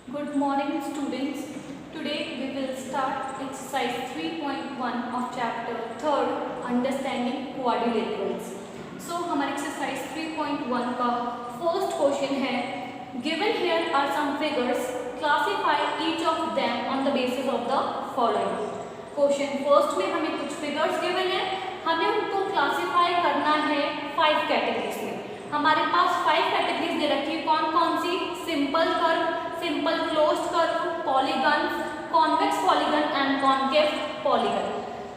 Good morning students. Today we will start exercise 3.1 of chapter 3rd Understanding Quadrilaterals. So हमारे exercise 3.1 का first question है Given here are some figures. Classify each of them on the basis of the following. Question first में हमें कुछ figures given है, हमें उनको classify करना है 5 categories में. हमारे पास 5 कैटेगरीज दे रखी है. कौन कौन सी? Simple curve, simple closed curve, polygon, convex polygon and concave polygon.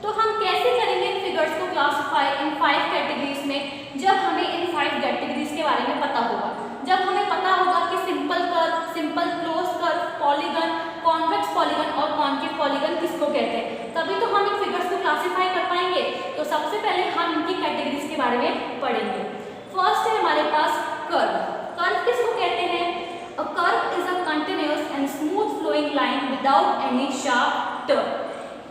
तो हम कैसे करेंगे इन फिगर्स को क्लासिफाई इन 5 कैटेगरीज में? जब हमें इन 5 कैटेगरीज के बारे में पता होगा, जब हमें पता होगा कि simple curve, simple closed curve, polygon, convex polygon और कॉन्केव पॉलीगन किसको कहते हैं, तभी तो हम इन फिगर्स को क्लासिफाई कर पाएंगे. तो सबसे पहले हम इनकी कैटेगरीज के बारे में पढ़ेंगे. फर्स्ट है हमारे पास कर्व. कर्व किसको कहते हैं? A curve is a continuous and smooth flowing line without any sharp turn.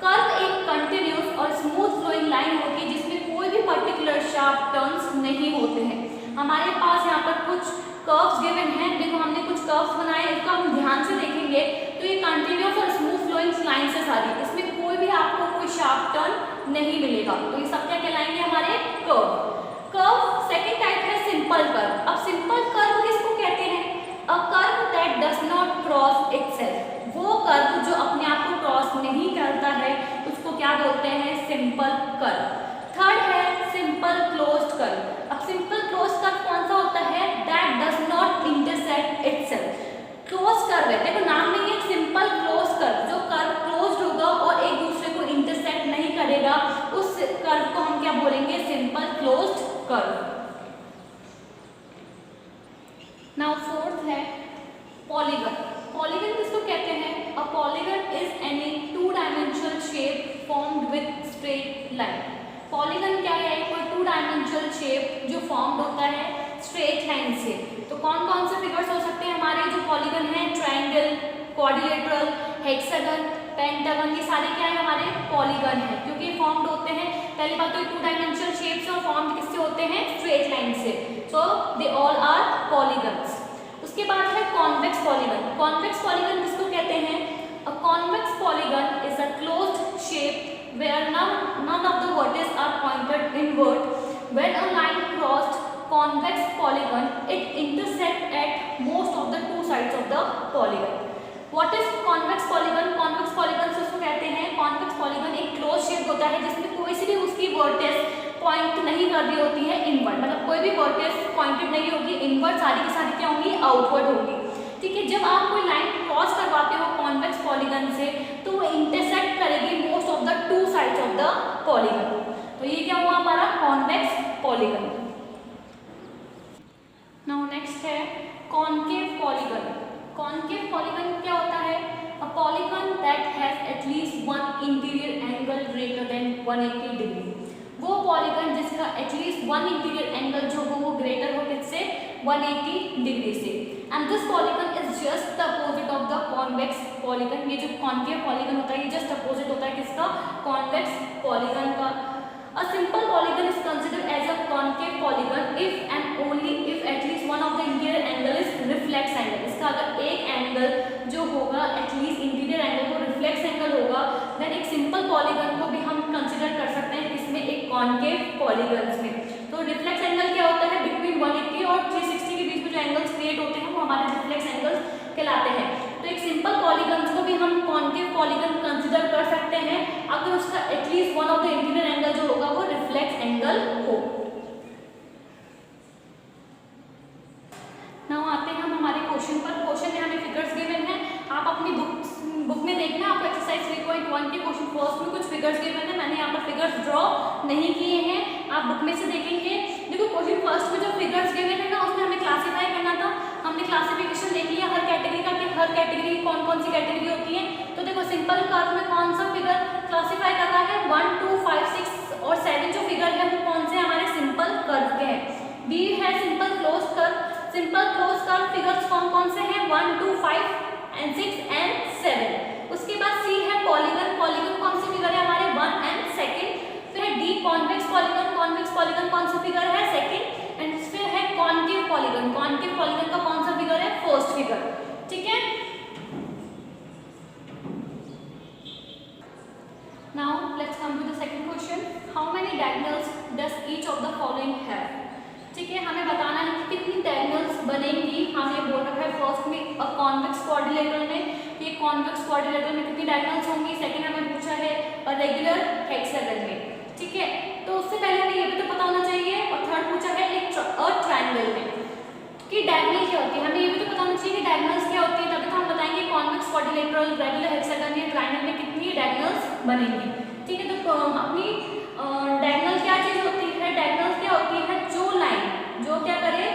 Curve एक कंटिन्यूअस और स्मूथ फ्लोइंग लाइन होती है जिसमें कोई भी पर्टिकुलर शार्प टर्न्स नहीं होते हैं. हमारे पास यहाँ पर कुछ कर्व्स गिवन हैं. देखो हमने कुछ कर्व्स बनाए, इसको हम ध्यान से देखेंगे तो ये कंटिन्यूअस और स्मूथ फ्लोइंग लाइन से सारी, इसमें कोई भी आपको कोई शार्प टर्न नहीं मिलेगा. तो ये सब क्या कहलाएंगे? हमारे कर्व. कर्व सेकंड टाइप है सिंपल कर्व. अब सिंपल कर्व किसको कहते हैं? A curve that does not cross itself. वो कर्व जो अपने आप को क्रॉस नहीं करता है उसको क्या बोलते हैं? Simple curve. थर्ड है सिंपल क्लोज्ड कर्व. अब सिंपल क्लोज्ड कर्व कौन सा होता है? That does not intersect itself. Close curve है, देखो नाम में ये सिंपल क्लोज कर्व, जो कर्व क्लोज्ड होगा और एक दूसरे को इंटरसेक्ट नहीं करेगा उस कर्व को हम क्या बोलेंगे? Simple closed curve. Now fourth है पॉलीगन. पॉलीगन किसको कहते हैं? A polygon is any 2 dimensional shape formed with straight line. Polygon क्या है? कोई 2 डायमेंशनल शेप जो फॉर्म्ड होता है स्ट्रेट लाइन से. तो कौन कौन से फिगर्स हो सकते हैं हमारे जो पॉलीगन है? ट्रायंगल, क्वाड्रिलेटरल, हेक्सागन, पेंटागन, ये सारे क्या है? हमारे पॉलीगन है क्योंकि फॉर्म्ड होते हैं. पहली बात तो 2 डायमेंशनल शेप्स और फॉर्म्ड किससे होते हैं? स्ट्रेट लाइन से. सो दे ऑल आर पॉलीगन्स. उसके बाद है कॉन्वेक्स पॉलीगन. कॉन्वेक्स पॉलीगन किसको कहते हैं? A convex polygon is a closed shape where none of the vertices are pointed inward. When a line crossed convex polygon, it intersects at most of the 2 sides of the polygon. What is convex polygon? Convex polygon किसको कहते हैं? Convex polygon एक closed shape होता है जिसमें कोई सी भी उसकी vertex पॉइंट नहीं कर रही होती है इनवर्ड, मतलब कोई भी वर्टेक्स पॉइंटेड नहीं होगी इनवर्ड, सारी की सारी क्या होंगी? आउटवर्ड होगी. ठीक है, जब आप कोई लाइन क्रॉस करवाते हो कॉन्वेक्स पॉलीगन से तो वो इंटरसेक्ट करेगी most of the 2 sides of the polygon. तो ये क्या हुआ हमारा? Convex polygon. नाउ नेक्स्ट है कॉन्केव पॉलीगन. कॉन्केव पॉलीगन क्या होता है? A polygon that has at least one interior angle greater than 180 degree. वो पॉलीगन जिसका एटलीस्ट वन इंटीरियर एंगल जो हो वो ग्रेटर हो किससे? 180 डिग्री से. And this polygon is just the opposite of the convex polygon. ये जो कॉन्केव पॉलीगन होता है ये जस्ट अपोजिट होता है किसका? कॉन्वेक्स पॉलीगन का. A simple polygon is considered as a concave polygon if and only if at least one of the interior angle is reflex angle. इसका अगर एक एंगल जो होगा एटलीस्ट इंटीरियर एंगल को रिफ्लेक्स एंगल होगा देन एक simple polygon को भी हम कंसिडर कर सकते हैं इसमें एक कॉन्केव पॉलीगन्स में. तो रिफ्लेक्स एंगल क्या होता है? बिटवीन 180 और 360 के बीच में जो एंगल्स क्रिएट होते हैं वो हमारे रिफ्लेक्स एंगल्स कहलाते हैं. तो एक सिंपल पॉलीगन्स को भी हम कॉन्केव पॉलीगन कंसिडर कर सकते हैं अगर उसका at least one of the interior angle जो होगा वो रिफ्लेक्स एंगल हो. नाउ आते हैं हम हमारे क्वेश्चन पर. क्वेश्चन में हमें फिगर्स गिवन है. आप अपनी बुक में देखना, आपको एक्सरसाइज 3.1 के क्वेश्चन फर्स्ट में कुछ फिगर्स गिवन है. मैंने यहाँ पर फिगर्स ड्रॉ नहीं किए हैं, आप बुक में से देखेंगे. देखो क्वेश्चन फर्स्ट में जो फिगर्स गिवन है ना उसमें हमें क्लासीफाई करना था. हमने क्लासिफिकेशन देख लिया हर कैटेगरी का कि हर कैटेगरी कौन कौन सी कैटेगरी होती है. तो देखो सिंपल कर्व में कौन सा फिगर क्लासीफाई कर रहा है? 1, 2, 5, 6 और 7 जो फिगर है वो कौन से हमारे सिंपल कर्व के हैं. बी है simple close curve. Simple close curve figures कौन कौन से हैं? 1, 2, 5 and 6 and 7. उसके बाद सी है पॉलीगन. पॉलीगन कौन सी फिगर है हमारे? 1 and 2. फिर है D convex polygon. Convex polygon कौन सा फिगर है? 2. एंड फिर है कॉन्केव पॉलीगन. कॉन्केव पॉलीगन का कौन सा फिगर है? First figure. ठीक है. क्वाड्रिलेटरल में, ये कॉन्वेक्स क्वाड्रिलेटरल में कितनी डायगोनल्स होंगी, सेकंड हमें पूछा है रेगुलर हेक्सागन में, ठीक है। तो उससे पहले हमें ये भी तो पता होना चाहिए, और थर्ड पूछा है एक ट्रायंगल में कि डायगोनल क्या होती है, हमें ये भी तो पता होना चाहिए कि डायगोनल्स क्या होती है, तभी तो हम बताएंगे कॉन्वेक्स क्वाड्रिलेटरल, रेगुलर हेक्सागन या ट्रायंगल में कितनी डायगोनल्स बनेंगी, ठीक है। तो अपनी डायगोनल क्या चीज होती है, डायगोनल क्या होती है, जो लाइन जो क्या करे,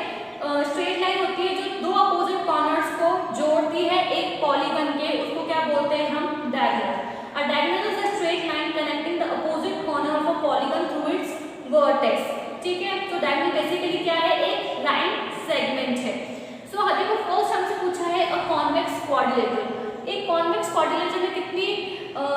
स्ट्रेट लाइन होती है जो दो अपोजिट कॉर्नर्स को जोड़ती है एक पॉलीगन के, उसको क्या बोलते हैं हम, diagonal. A diagonal is a straight line connecting the opposite corner of a polygon through it's vertex, ठीक है। तो डायगोनल बेसिकली क्या है, एक लाइन सेगमेंट है। सो देखो फर्स्ट हमसे पूछा है अ कॉन्वेक्स क्वाड्रिलेटरल, एक कॉन्वेक्स क्वाड्रिलेटरल में कितनी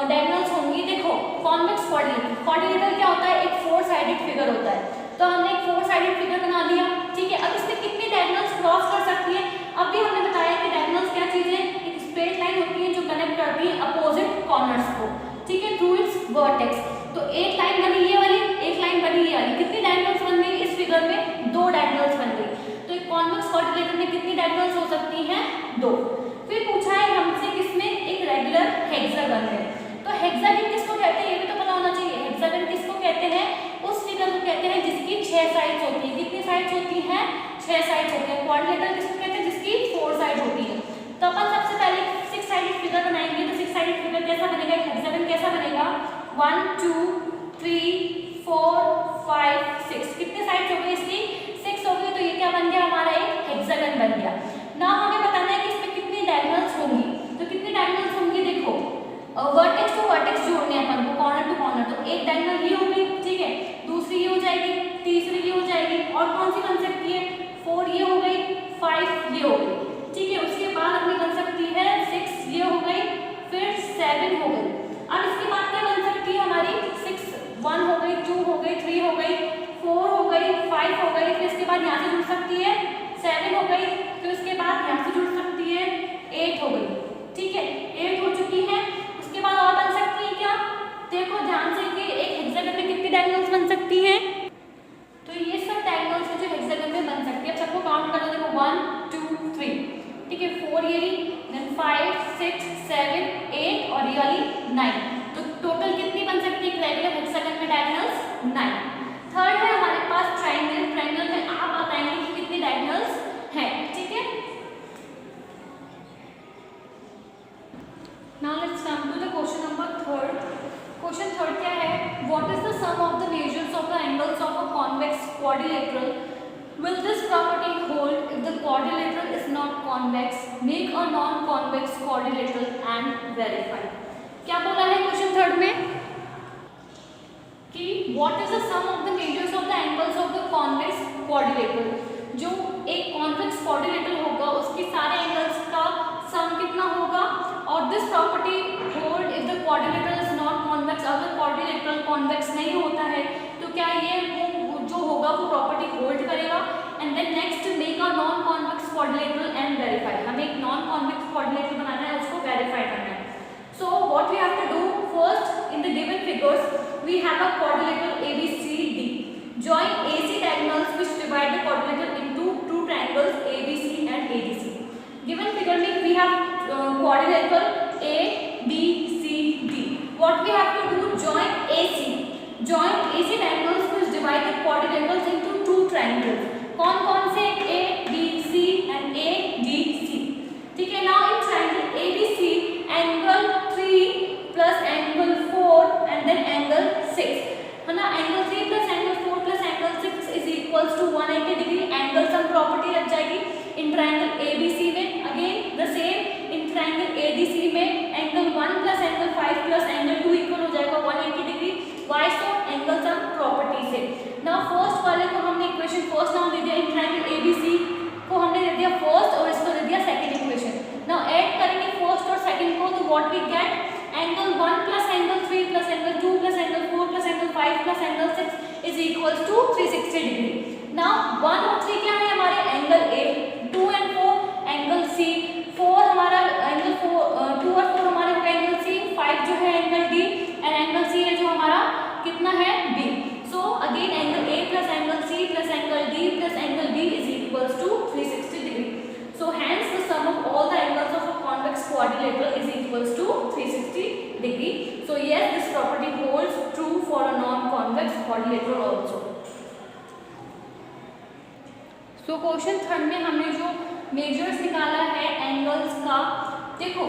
डायगोनल्स होंगी, देखो कॉन्वेक्स क्वाड्रिलेटरल क्या होता है, एक फोर साइडेड फिगर होता है, तो हमने एक फोर साइडेड फिगर बना लिया, ठीक है। अब इसमें कितनी डायगोनल्स क्रॉस कर सकती है, अभी हमने बताया कि डायगोनल्स क्या चीज है, एक स्ट्रेट लाइन होती है जो कनेक्ट करती है अपोजिट कॉर्नर्स को, ठीक है, थ्रू इट्स वर्टेक्स। तो एक लाइन बनी ये वाली, एक लाइन बनी ये वाली, कितनी डायगोनल्स बन गई इस फिगर में, दो डायगोनल्स बन गई। तो एक कॉन्वेक्स क्वाड्रिलेटरल में कितनी डायगोनल्स हो सकती हैं, दो। फिर पूछा है हमसे किसमें, एक रेगुलर हेक्सागन है। तो हेक्सागन किसको कहते हैं ये भी तो पता होना चाहिए, हेक्सागन किसको कहते हैं, उस फिगर को कहते हैं जिसकी 6 साइड्स होती है, कितनी साइड्स होती हैं, 6 साइड्स होती है। क्वाड्रिलेटरल किसको कहते हैं, जिसकी 4 साइड होती है। तो अपन सबसे पहले 6 साइडेड फिगर बनाएंगे, तो 6 साइडेड फिगर कैसा बनेगा, हेक्सागन कैसा बनेगा, 1 2 3 4 5 6, कितने साइड्स हो गई इसकी, 6 हो गई। तो ये क्या बन गया, हमारा एक हेक्सागन बन गया। ना हमें बताना है कि इसमें कितनी डायगोनल्स होंगी, तो कितनी डायगोनल्स होंगी, देखो वर्टेक्स टू वर्टेक्स जोड़ने हैं अपन को, कॉर्नर टू कॉर्नर, तो एक डायगोनल ये होगी, ठीक है, दूसरी ये हो जाएगी, तीसरी ये हो जाएगी, और कौन सी बन सकती है, 4 ये हो गई, 5 ये हो गई, ठीक है। उसके बाद अपनी बन सकती है 6 ये हो गई, फिर 7 हो गई। अब इसके बाद क्या बन सकती है हमारी, 6 1 हो गई, 2 हो गई, 3 हो गई, 4 हो गई, 5 हो गई, फिर इसके बाद यहाँ से जुड़ सकती है 7 हो गई, फिर उसके बाद यहाँ से जुड़ सकती है 8 हो गई, ठीक है, 8 हो चुकी है। उसके बाद और बन सकती है क्या, देखो ध्यान से कि एक हेक्सागन में कितनी डायगोनल्स बन सकती हैं, तो ये सब डायगोनल्स है जो हेक्सागन में बन सकती है। अब सबको काउंट कर लो, देखो 1 2 3, ठीक है, 4 ये रही, देन 5 6 7 8 और ये वाली 9, तो टोटल कितनी बन सकती है रेगुलर हेक्सागन में डायगोनल्स, 9। थर्ड है हमारे पास ट्रायंगल, ट्रायंगल में आप बताएंगे कि कितनी डायगोनल्स हैं, ठीक है। Now let's come to the question number 3rd। Question 3rd क्या है, what is the sum of the measures of the angles of a convex quadrilateral, will this property hold if the quadrilateral is not convex, make a non convex quadrilateral and verify। क्या बोला है question 3rd में कि what is the sum of the measures of the angles of the convex quadrilateral, जो एक convex quadrilateral होगा उसके सारे एंगल्स का सम कितना होगा, और this property hold if the quadrilateral is not convex, अगर क्वाड्रिलेटरल कॉन्वेक्स नहीं होता है तो क्या ये जो होगा वो प्रॉपर्टी होल्ड करेगा। And then next make a non convex quadrilateral and verify, हमें एक नॉन कॉन्वेक्स क्वाड्रिलेटरल बनाना है, उसको वेरीफाई करना है। So what we have to do, first in the given figures we have a quadrilateral ABCD, join AC diagonals which divide the quadrilateral into two triangles ABC and ADC। given figure में we have quadrilateral ABCD, what we have to do, join AC diagonals which divide the quadrilaterals into two triangles। कौन कौन से, ABC and ADC, ठीक है। now in triangle ABC angle 3 plus angle 4 and then angle 6, है ना, angle 3 plus angle 4 plus angle 6 is equals to 180 degree, angle sum property लग जाएगी in triangle ABC में, again the same in triangle ADC में angle 1 plus angle 5 plus angle 2 equal हो जाएगा 180 degree, why so, angle sum property से। now first वाले को हमने इक्वेशन फर्स्ट नाम दे दिया, in triangle ABC को हमने दे दिया फर्स्ट और इसको दे दिया सेकंड इक्वेशन। now ऐड करेंगे फर्स्ट और सेकंड को, तो what we get, angle 1 plus angle 3 plus angle 2 plus angle 4 plus angle 5 plus angle 6 is equals to 360 degree। now 1 और 3 क्या है हमारे, angle A, 2 and 4 angle C, 4 हमारा एंगल 2 और 4 हमारे हो गए एंगल C, 5 जो है angle D and angle C है जो हमारा कितना है B। So again angle A plus angle C plus angle D plus angle B is equals to 360 degree। so hence the sum of all the angles of a quadrilateral also. So question third में हमने जो measures निकाला है angles का, देखो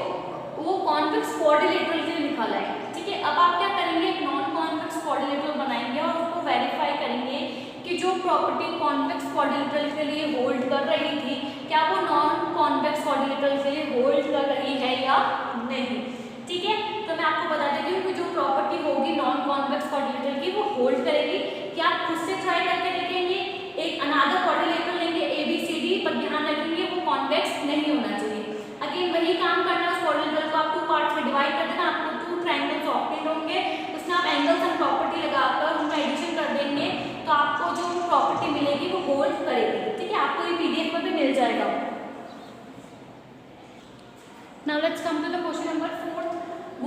वो convex quadrilateral के लिए निकाला है, ठीक है। अब आप क्या करेंगे, एक नॉन कॉन्वेक्स क्वाड्रिलेटरल बनाएंगे और उसको वेरीफाई करेंगे कि जो प्रॉपर्टी कॉन्वेक्स क्वाड्रिलेटरल के लिए होल्ड कर रही थी, क्या वो नॉन कॉन्वेक्स क्वाड्रिलेटरल के लिए होल्ड कर रही है या नहीं, ठीक है। तो मैं आपको बता देती हूँ कि जो प्रॉपर्टी होगी नॉन कॉन्वेक्स क्वाड्रिलेटरल की वो होल्ड करेगी। क्या आप खुद से ट्राई करके देखेंगे, एक अनदर क्वाड्रिलेटरल लेंगे ABCD, पर ध्यान रखेंगे वो कॉन्वेक्स नहीं होना चाहिए। अगेन वही काम करना है, उस क्वाड्रिलेटरल को आप 2 पार्ट्स में डिवाइड कर देना, आपको 2 ट्रायंगल्स ऑब्टेन होंगे, उसमें आप एंगल्स एंड प्रॉपर्टी लगाकर उनका एडिशन कर देंगे तो आपको जो प्रॉपर्टी मिलेगी वो होल्ड करेगी, ठीक है। आपको ये PDF में भी मिल जाएगा। Now let's come to the question number 4.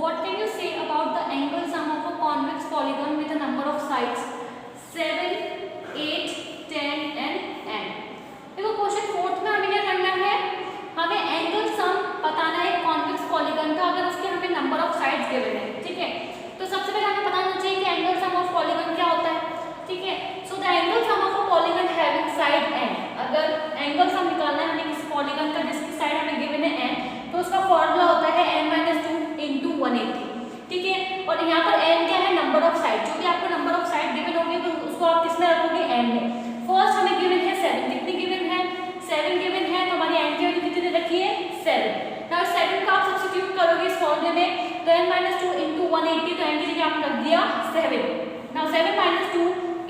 What can you say about the angle sum of a convex polygon with a number of sides 7, 8, 10 and n? देखो क्वेश्चन 4 में हमें क्या करना है, हमें एंगल सम बताना है कॉन्वेक्स पॉलीगन का, अगर उसके हमें नंबर ऑफ साइड्स गिवन है, ठीक है। तो सबसे पहले हमें पता होना चाहिए कि एंगल सम ऑफ पॉलीगन क्या होता है, ठीक है। So the angle sum of a polygon having side n, अगर एंगल सम निकालना है हमें किसी पॉलीगन का जिसकी साइड हमें गिवन है n, तो उसका फॉर्मूला होता है n-2 इंटू 180, ठीक है। और यहाँ पर n क्या है, नंबर ऑफ साइड, जो भी आपको नंबर ऑफ साइड गिवन होगी तो उसको आप किस में रखोगे, n में। फर्स्ट हमें गिवन है 7, कितनी गिवन है, 7 गिवन है, तो हमारी n की वैल्यू कितनी रखिए 7। नाउ 7 का आप सब्स्टिट्यूट करोगे इस फॉर्मूले में, तो n-2 इंटू 180, तो n की जगह आपने रख दिया 7। नाउ 7 - 2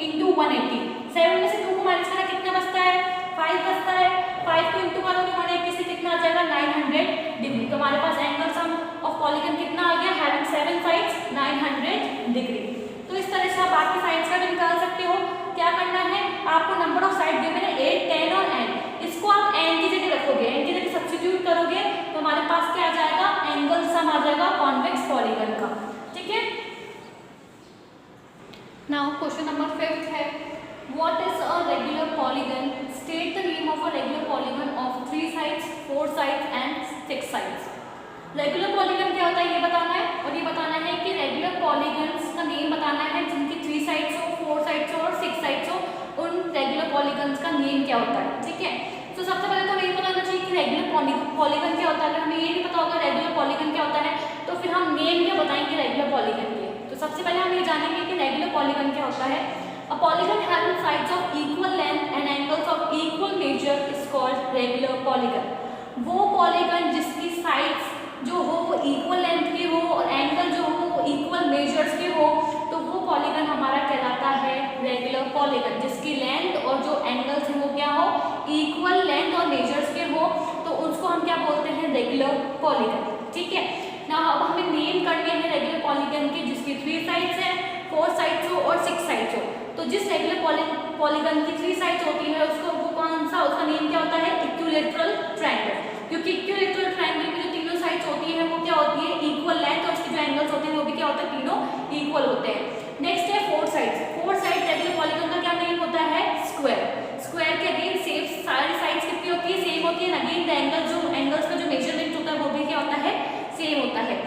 इंटू 180, 7 में से 2 को माइनस करना कितना बचता है, 5 बचता है। 5 को इंटू करोगे 180 से कितना आ जाएगा, 900 डिग्री। तो हमारे पास एंगल सम ऑफ पॉलीगन कितना आ गया, हैविंग 7 साइड्स 900 डिग्री। तो इस तरह से आप बाकी साइड्स का भी निकाल सकते हो। क्या करना है, आपको नंबर ऑफ साइड गिवन है 8, 10 और n, इसको आप n की जगह रखोगे, n की जगह सब्स्टिट्यूट करोगे तो हमारे पास क्या आ जाएगा, एंगल सम आ जाएगा कॉन्वेक्स पॉलीगन का, ठीक है। नाउ क्वेश्चन नंबर 5 है, what is a regular polygon, state the name of a regular polygon of 3 sides 4 sides and 6 sides. Regular polygon क्या होता है ये बताना है, और ये बताना है कि रेगुलर पॉलीगन्स का नेम बताना है जिनकी 3 साइड्स हो, 4 साइड्स हो और 6 साइड्स हो, उन रेगुलर पॉलीगन्स का नेम क्या होता है, ठीक है। तो सबसे पहले तो हमें ये पता होना चाहिए कि रेगुलर पॉलीगन क्या होता है। अगर हमें ये नहीं पता होगा रेगुलर पॉलीगन क्या होता है तो फिर हम नेम क्या बताएंगे रेगुलर पॉलीगन के। तो सबसे पहले हम ये जानेंगे कि रेगुलर पॉलीगन क्या होता है। A polygon having sides of equal length and angles of equal measure is called regular polygon. वो पॉलीगन जिसकी साइड्स जो हो वो इक्वल लेंथ की हो और एंगल जो हो वो इक्वल मेजर्स के हो, तो वो पॉलीगन हमारा कहलाता है रेगुलर पॉलीगन, जिसकी लेंथ और जो एंगल्स हैं वो क्या हो, इक्वल लेंथ और मेजर्स के हो, तो उसको हम क्या बोलते हैं, रेगुलर पॉलीगन, ठीक है ना। अब हमें नेम करने हैं रेगुलर पॉलीगन की जिसकी 3 साइड्स हैं, 4 साइड्स हो और 6 साइड्स हो। तो जिस रेगुलर पॉलीगन की 3 साइड्स होती है उसको वो कौन सा, उसका नेम क्या होता है, इक्विलैटरल ट्रायंगल, क्योंकि इक्विलैटरल ट्रायंगल की जो तीनों साइड्स होती हैं वो क्या होती है, इक्वल लेंथ, और उसके जो एंगल्स होते हैं वो भी क्या होता है, तीनों इक्वल होते हैं। नेक्स्ट है 4 साइड्स। 4 साइड रेगुलर पॉलीगन का क्या नेम होता है, स्क्वायर। स्क्वायर के अगेन सेम सारी साइड्स कितनी होती है, सेम होती है, अगेन द एंगल्स का जो मेजरमेंट होता है वो भी क्या होता है, सेम होता है।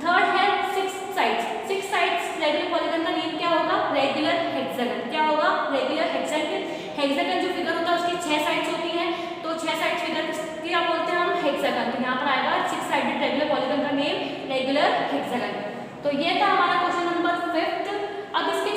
थर्ड है 6 साइड्स। 6 साइड्स रेगुलर पॉलीगन का नेम क्या होगा, रेगुलर हेक्सागन। क्या होगा, रेगुलर हेक्सागन। हेक्सागन जो फिगर होता है उसकी 6 साइड्स होती हैं, तो 6 साइड फिगर क्या बोलते हैं हम, हेक्सागन। तो यहाँ पर आएगा 6 साइडेड रेगुलर पॉलीगन का नेम रेगुलर हेक्सागन। तो ये था हमारा क्वेश्चन नंबर 5। अब इसके